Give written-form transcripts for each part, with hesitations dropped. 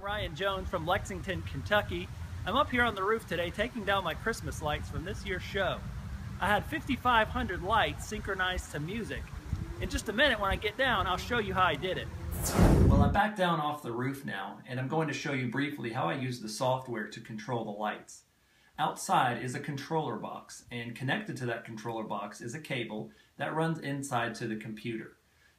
Ryan Jones from Lexington, Kentucky. I'm up here on the roof today taking down my Christmas lights from this year's show. I had 5,500 lights synchronized to music. In just a minute when I get down, I'll show you how I did it. Well, I'm back down off the roof now, and I'm going to show you briefly how I use the software to control the lights. Outside is a controller box, and connected to that controller box is a cable that runs inside to the computer.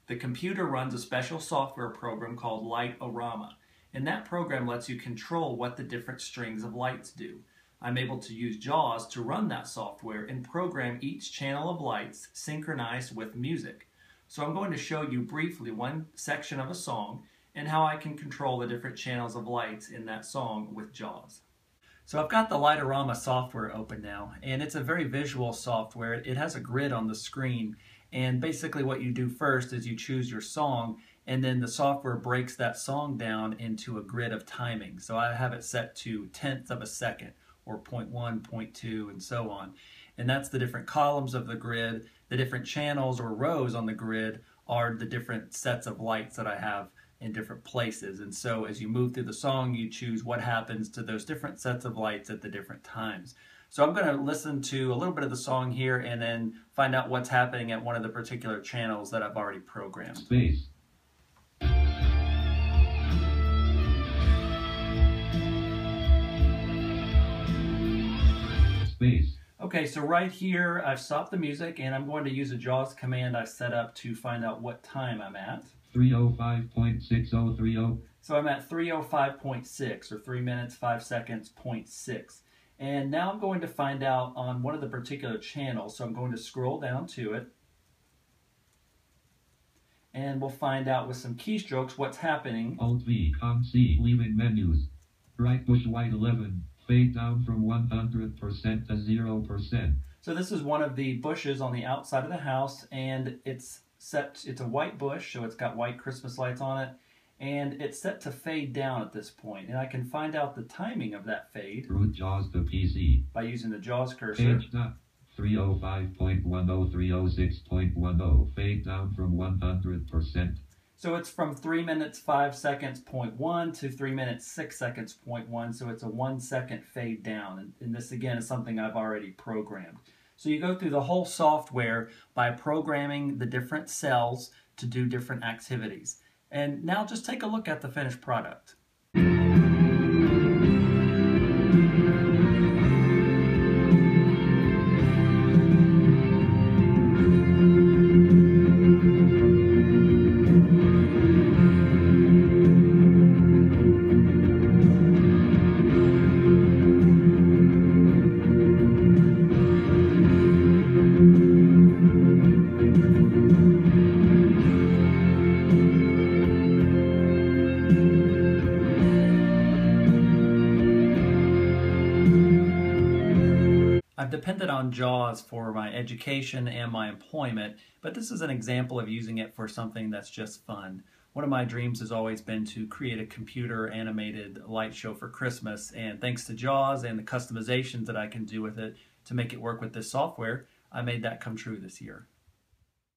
The computer runs a special software program called Light-O-Rama, and that program lets you control what the different strings of lights do. I'm able to use JAWS to run that software and program each channel of lights synchronized with music. So I'm going to show you briefly one section of a song and how I can control the different channels of lights in that song with JAWS. So I've got the Light-O-Rama software open now, and it's a very visual software. It has a grid on the screen, and basically what you do first is you choose your song, and then the software breaks that song down into a grid of timing. So I have it set to tenths of a second, or 0.1, 0.2, and so on. And that's the different columns of the grid. The different channels or rows on the grid are the different sets of lights that I have in different places. And so as you move through the song, you choose what happens to those different sets of lights at the different times. So I'm going to listen to a little bit of the song here and then find out what's happening at one of the particular channels that I've already programmed. Space. Space. Okay, so right here I've stopped the music and I'm going to use a JAWS command I set up to find out what time I'm at. 3:05.6030. So I'm at 3:05.6 or 3 minutes 5 seconds 0.6. And now I'm going to find out on one of the particular channels. So I'm going to scroll down to it. And we'll find out with some keystrokes what's happening. Alt-V, Com-C, leaving menus. Right push white 11. Fade down from 100% to 0%. So this is one of the bushes on the outside of the house, and it's a white bush, so it's got white Christmas lights on it, and it's set to fade down at this point. And I can find out the timing of that fade Root JAWS to PC by using the JAWS cursor. Page dot 305.10, 306.10. Fade down from 100%. So it's from 3 minutes 5 seconds 0.1 to 3 minutes 6 seconds 0.1, so it's a 1 second fade down. And this again is something I've already programmed. So you go through the whole software by programming the different cells to do different activities. And now just take a look at the finished product. I've depended on JAWS for my education and my employment, but this is an example of using it for something that's just fun. One of my dreams has always been to create a computer animated light show for Christmas, and thanks to JAWS and the customizations that I can do with it to make it work with this software, I made that come true this year.